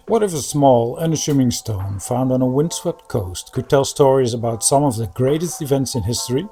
What if a small, unassuming stone found on a windswept coast could tell stories about some of the greatest events in history?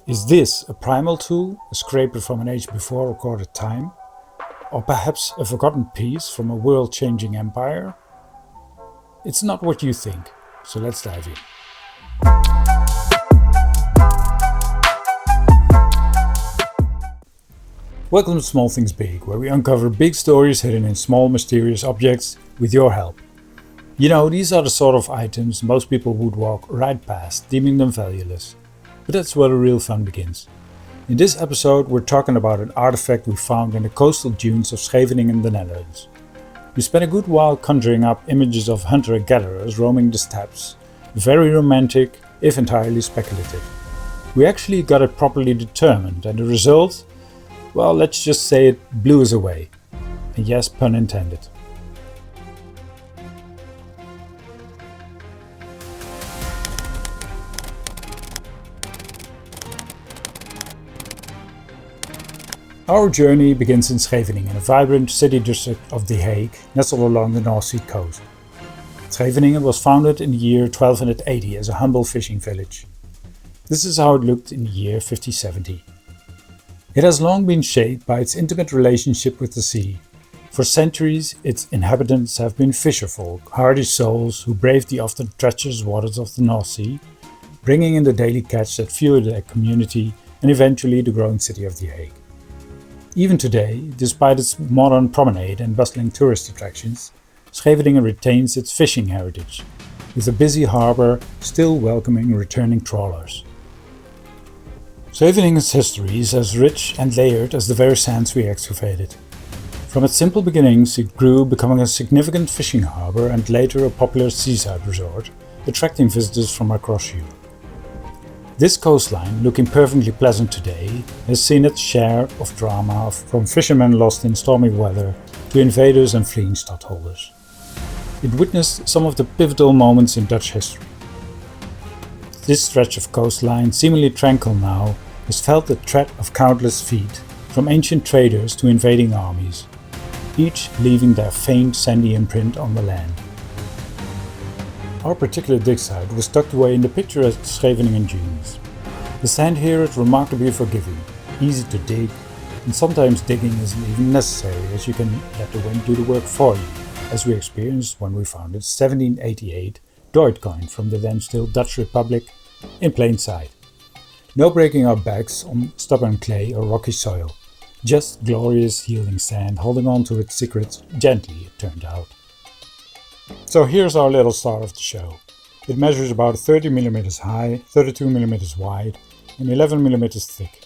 Is this a primal tool, a scraper from an age before recorded time? Or perhaps a forgotten piece from a world-changing empire? It's not what you think, so let's dive in. Welcome to Small Things Big, where we uncover big stories hidden in small mysterious objects with your help. You know, these are the sort of items most people would walk right past, deeming them valueless. But that's where the real fun begins. In this episode, we're talking about an artifact we found in the coastal dunes of Scheveningen in the Netherlands. We spent a good while conjuring up images of hunter-gatherers roaming the steppes. Very romantic, if entirely speculative. We actually got it properly determined, and the result? Well, let's just say it blew us away. And yes, pun intended. Our journey begins in Scheveningen, a vibrant city district of The Hague, nestled along the North Sea coast. Scheveningen was founded in the year 1280 as a humble fishing village. This is how it looked in the year 5070. It has long been shaped by its intimate relationship with the sea. For centuries, its inhabitants have been fisherfolk, hardy souls who braved the often treacherous waters of the North Sea, bringing in the daily catch that fueled their community and eventually the growing city of The Hague. Even today, despite its modern promenade and bustling tourist attractions, Scheveningen retains its fishing heritage, with a busy harbour still welcoming returning trawlers. Scheveningen's history is as rich and layered as the very sands we excavated. From its simple beginnings, it grew, becoming a significant fishing harbour and later a popular seaside resort, attracting visitors from across Europe. This coastline, looking perfectly pleasant today, has seen its share of drama, from fishermen lost in stormy weather to invaders and fleeing stadholders. It witnessed some of the pivotal moments in Dutch history. This stretch of coastline, seemingly tranquil now, has felt the tread of countless feet, from ancient traders to invading armies, each leaving their faint sandy imprint on the land. Our particular dig site was tucked away in the picturesque Scheveningen dunes. The sand here is remarkably forgiving, easy to dig, and sometimes digging isn't even necessary, as you can let the wind do the work for you, as we experienced when we found its 1788 Deutsch coin from the then still Dutch Republic in plain sight. No breaking our backs on stubborn clay or rocky soil, just glorious yielding sand holding on to its secrets gently, it turned out. So here's our little star of the show. It measures about 30mm high, 32mm wide, and 11mm thick.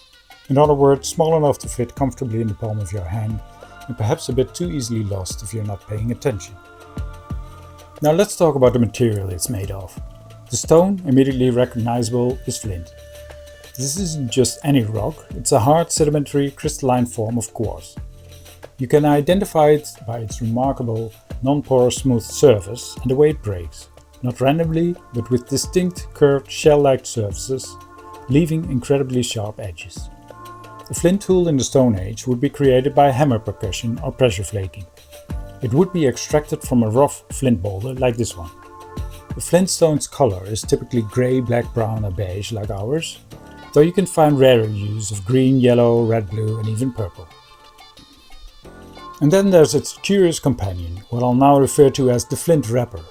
In other words, small enough to fit comfortably in the palm of your hand, and perhaps a bit too easily lost if you're not paying attention. Now let's talk about the material it's made of. The stone, immediately recognizable, is flint. This isn't just any rock, it's a hard sedimentary crystalline form of quartz. You can identify it by its remarkable non-porous smooth surface and the way it breaks, not randomly but with distinct curved shell-like surfaces, leaving incredibly sharp edges. A flint tool in the Stone Age would be created by hammer percussion or pressure flaking. It would be extracted from a rough flint boulder like this one. The flintstone's color is typically grey, black, brown or beige like ours, though you can find rarer use of green, yellow, red, blue and even purple. And then there's its curious companion, what I'll now refer to as the flint wrapper.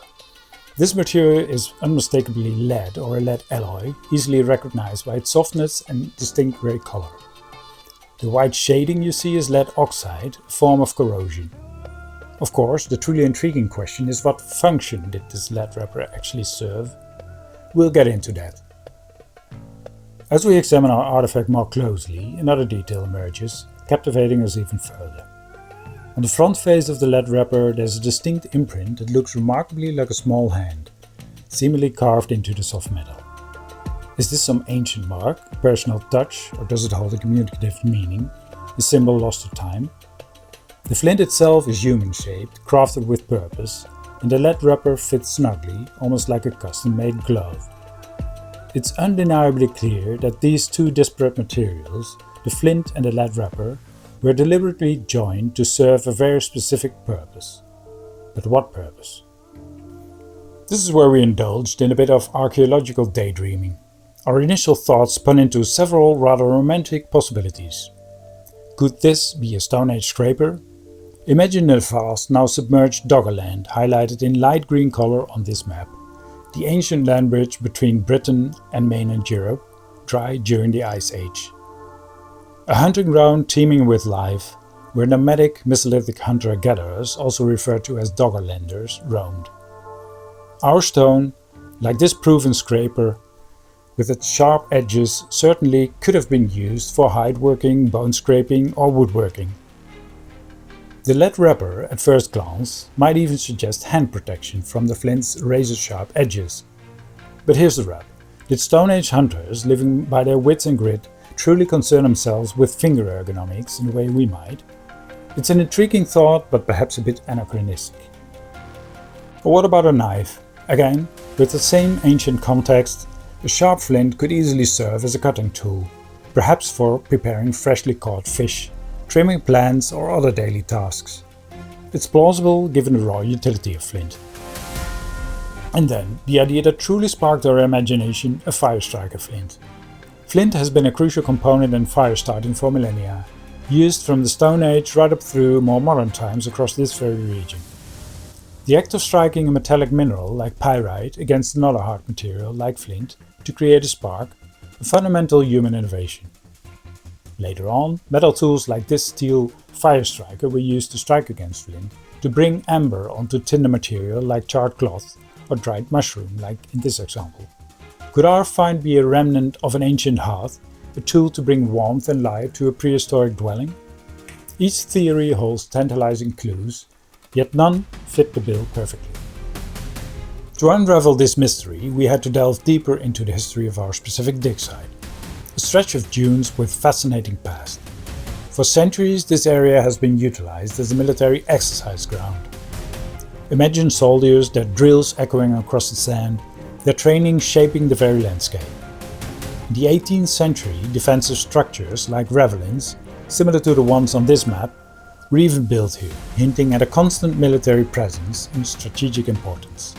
This material is unmistakably lead or a lead alloy, easily recognized by its softness and distinct grey color. The white shading you see is lead oxide, a form of corrosion. Of course, the truly intriguing question is what function did this lead wrapper actually serve? We'll get into that. As we examine our artifact more closely, another detail emerges, captivating us even further. On the front face of the lead wrapper there's a distinct imprint that looks remarkably like a small hand, seemingly carved into the soft metal. Is this some ancient mark, a personal touch, or does it hold a communicative meaning, a symbol lost to time? The flint itself is human-shaped, crafted with purpose, and the lead wrapper fits snugly, almost like a custom-made glove. It's undeniably clear that these two disparate materials, the flint and the lead wrapper, were deliberately joined to serve a very specific purpose. But what purpose? This is where we indulged in a bit of archaeological daydreaming. Our initial thoughts spun into several rather romantic possibilities. Could this be a Stone Age scraper? Imagine the vast, now submerged Doggerland highlighted in light green color on this map, the ancient land bridge between Britain and mainland Europe, dry during the Ice Age. A hunting ground teeming with life, where nomadic Mesolithic hunter-gatherers, also referred to as Doggerlanders, roamed. Our stone, like this proven scraper, with its sharp edges, certainly could have been used for hide working, bone scraping or woodworking. The lead wrapper, at first glance, might even suggest hand protection from the flint's razor-sharp edges. But here's the rub. Did Stone Age hunters, living by their wits and grit, truly concern themselves with finger ergonomics in the way we might? It's an intriguing thought, but perhaps a bit anachronistic. Or what about a knife? Again, with the same ancient context, a sharp flint could easily serve as a cutting tool, perhaps for preparing freshly caught fish, trimming plants or other daily tasks. It's plausible given the raw utility of flint. And then, the idea that truly sparked our imagination, a fire striker flint. Flint has been a crucial component in fire starting for millennia, used from the Stone Age right up through more modern times across this very region. The act of striking a metallic mineral like pyrite against another hard material like flint to create a spark, a fundamental human innovation. Later on, metal tools like this steel fire striker were used to strike against flint, to bring amber onto tinder material like charred cloth or dried mushroom like in this example. Could our find be a remnant of an ancient hearth, a tool to bring warmth and light to a prehistoric dwelling? Each theory holds tantalizing clues, yet none fit the bill perfectly. To unravel this mystery, we had to delve deeper into the history of our specific dig site, a stretch of dunes with fascinating past. For centuries, this area has been utilized as a military exercise ground. Imagine soldiers, their drills echoing across the sand, their training shaping the very landscape. In the 18th century, defensive structures like ravelins, similar to the ones on this map, were even built here, hinting at a constant military presence and strategic importance.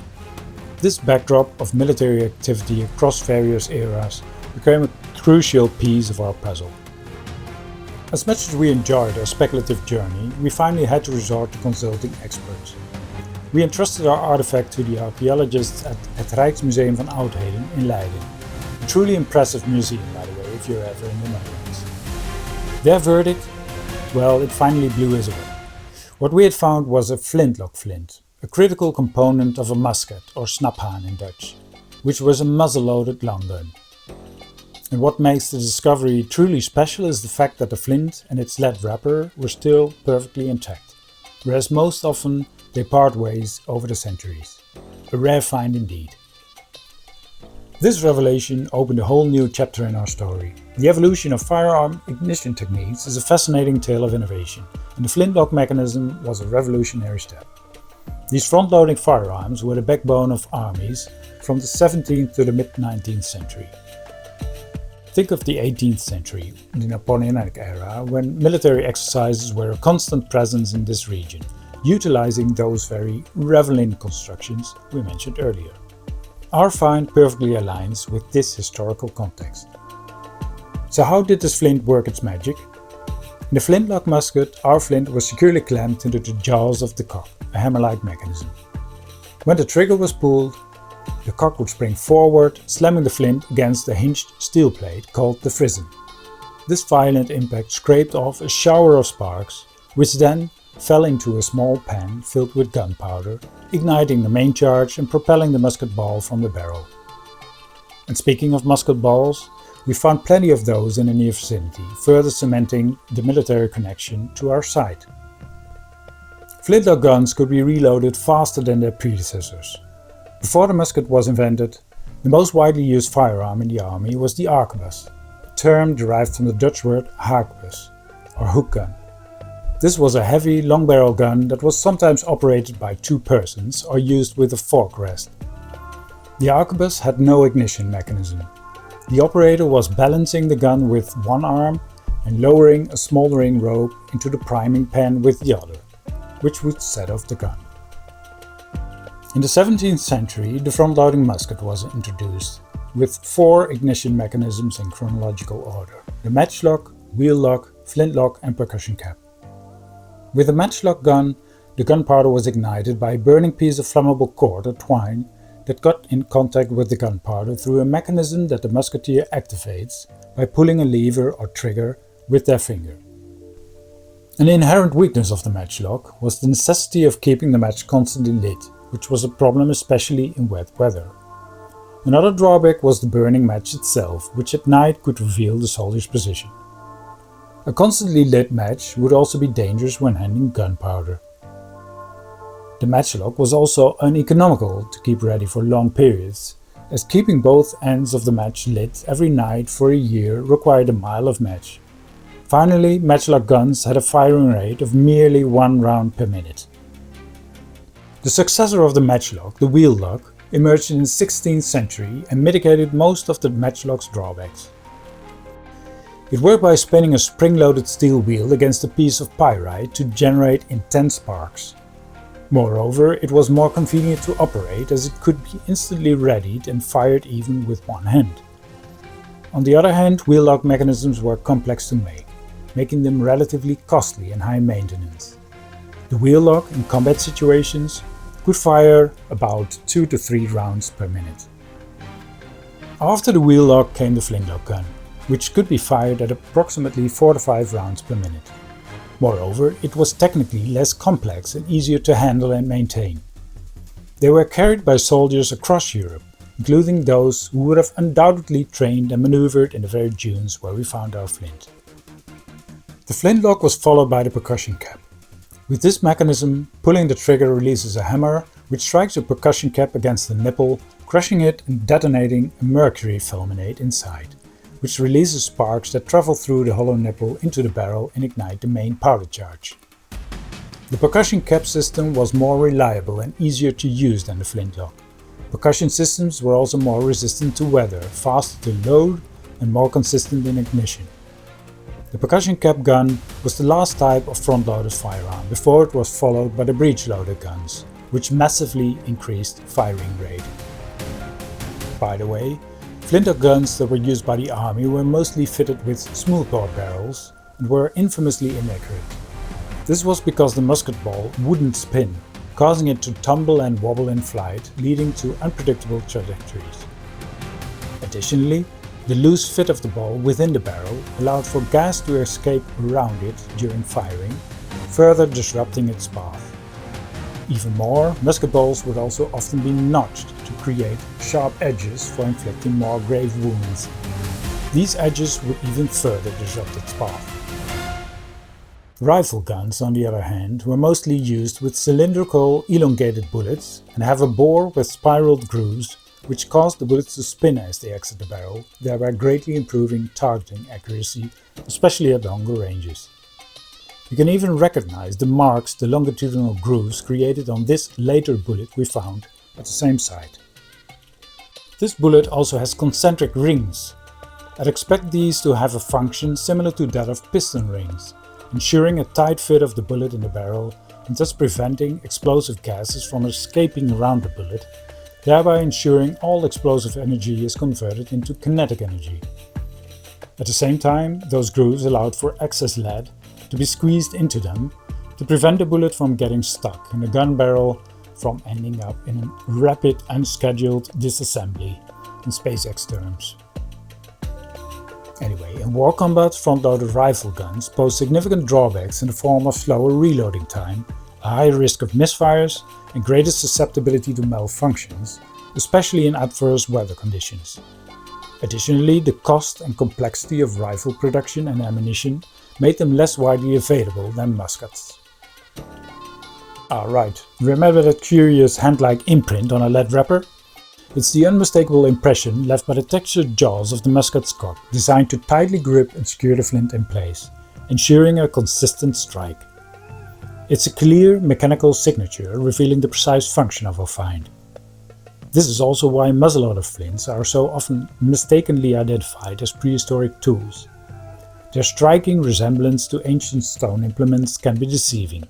This backdrop of military activity across various eras became a crucial piece of our puzzle. As much as we enjoyed our speculative journey, we finally had to resort to consulting experts. We entrusted our artifact to the archaeologists at Rijksmuseum van Oudheden in Leiden. A truly impressive museum, by the way, if you're ever in the Netherlands. Their verdict? Well, it finally blew us away. What we had found was a Flintlock flint, a critical component of a musket, or snaphaan in Dutch, which was a muzzle-loaded long gun. And what makes the discovery truly special is the fact that the flint and its lead wrapper were still perfectly intact, whereas most often they part ways over the centuries. A rare find indeed. This revelation opened a whole new chapter in our story. The evolution of firearm ignition techniques is a fascinating tale of innovation, and the flintlock mechanism was a revolutionary step. These front-loading firearms were the backbone of armies from the 17th to the mid-19th century. Think of the 18th century, the Napoleonic era, when military exercises were a constant presence in this region, utilizing those very ravelin constructions we mentioned earlier. Our find perfectly aligns with this historical context. So how did this flint work its magic? In the flintlock musket, our flint was securely clamped into the jaws of the cock, a hammer-like mechanism. When the trigger was pulled, the cock would spring forward, slamming the flint against a hinged steel plate called the frizzen. This violent impact scraped off a shower of sparks, which then fell into a small pan filled with gunpowder, igniting the main charge and propelling the musket ball from the barrel. And speaking of musket balls, we found plenty of those in the near vicinity, further cementing the military connection to our site. Flintlock guns could be reloaded faster than their predecessors. Before the musket was invented, the most widely used firearm in the army was the arquebus, a term derived from the Dutch word haakbus, or hook gun. This was a heavy, long-barrel gun that was sometimes operated by two persons or used with a fork rest. The arquebus had no ignition mechanism. The operator was balancing the gun with one arm and lowering a smoldering rope into the priming pan with the other, which would set off the gun. In the 17th century, the front-loading musket was introduced, with 4 ignition mechanisms in chronological order: the matchlock, wheel lock, flintlock and percussion cap. With the matchlock gun, the gunpowder was ignited by a burning piece of flammable cord or twine that got in contact with the gunpowder through a mechanism that the musketeer activates by pulling a lever or trigger with their finger. An inherent weakness of the matchlock was the necessity of keeping the match constantly lit, which was a problem especially in wet weather. Another drawback was the burning match itself, which at night could reveal the soldier's position. A constantly lit match would also be dangerous when handling gunpowder. The matchlock was also uneconomical to keep ready for long periods, as keeping both ends of the match lit every night for a year required a mile of match. Finally, matchlock guns had a firing rate of merely 1 round per minute. The successor of the matchlock, the wheel lock, emerged in the 16th century and mitigated most of the matchlock's drawbacks. It worked by spinning a spring-loaded steel wheel against a piece of pyrite to generate intense sparks. Moreover, it was more convenient to operate as it could be instantly readied and fired even with one hand. On the other hand, wheel lock mechanisms were complex to make, making them relatively costly and high maintenance. The wheel lock in combat situations could fire about 2 to 3 rounds per minute. After the wheel lock came the flintlock gun, which could be fired at approximately 4 to 5 rounds per minute. Moreover, it was technically less complex and easier to handle and maintain. They were carried by soldiers across Europe, including those who would have undoubtedly trained and maneuvered in the very dunes where we found our flint. The flintlock was followed by the percussion cap. With this mechanism, pulling the trigger releases a hammer which strikes the percussion cap against the nipple, crushing it and detonating a mercury fulminate inside, which releases sparks that travel through the hollow nipple into the barrel and ignite the main powder charge. The percussion cap system was more reliable and easier to use than the flintlock. Percussion systems were also more resistant to weather, faster to load and more consistent in ignition. The percussion cap gun was the last type of front-loaded firearm before it was followed by the breech-loaded guns, which massively increased firing rate. By the way, flintlock guns that were used by the army were mostly fitted with smoothbore barrels and were infamously inaccurate. This was because the musket ball wouldn't spin, causing it to tumble and wobble in flight, leading to unpredictable trajectories. Additionally, the loose fit of the ball within the barrel allowed for gas to escape around it during firing, further disrupting its path. Even more, musket balls would also often be notched to create sharp edges for inflicting more grave wounds. These edges would even further disrupt its path. Rifle guns, on the other hand, were mostly used with cylindrical, elongated bullets and have a bore with spiraled grooves which caused the bullets to spin as they exit the barrel, thereby greatly improving targeting accuracy, especially at longer ranges. You can even recognize the marks the longitudinal grooves created on this later bullet we found at the same site. This bullet also has concentric rings. I'd expect these to have a function similar to that of piston rings, ensuring a tight fit of the bullet in the barrel and thus preventing explosive gases from escaping around the bullet, thereby ensuring all explosive energy is converted into kinetic energy. At the same time, those grooves allowed for excess lead to be squeezed into them to prevent the bullet from getting stuck and the gun barrel from ending up in a rapid, unscheduled disassembly in SpaceX terms. Anyway, in war combat, front-loaded rifle guns pose significant drawbacks in the form of slower reloading time, a higher risk of misfires, and greater susceptibility to malfunctions, especially in adverse weather conditions. Additionally, the cost and complexity of rifle production and ammunition made them less widely available than muskets. Right, remember that curious hand-like imprint on a lead wrapper? It's the unmistakable impression left by the textured jaws of the musket's cock, designed to tightly grip and secure the flint in place, ensuring a consistent strike. It's a clear mechanical signature revealing the precise function of our find. This is also why muzzleloader flints are so often mistakenly identified as prehistoric tools. Their striking resemblance to ancient stone implements can be deceiving.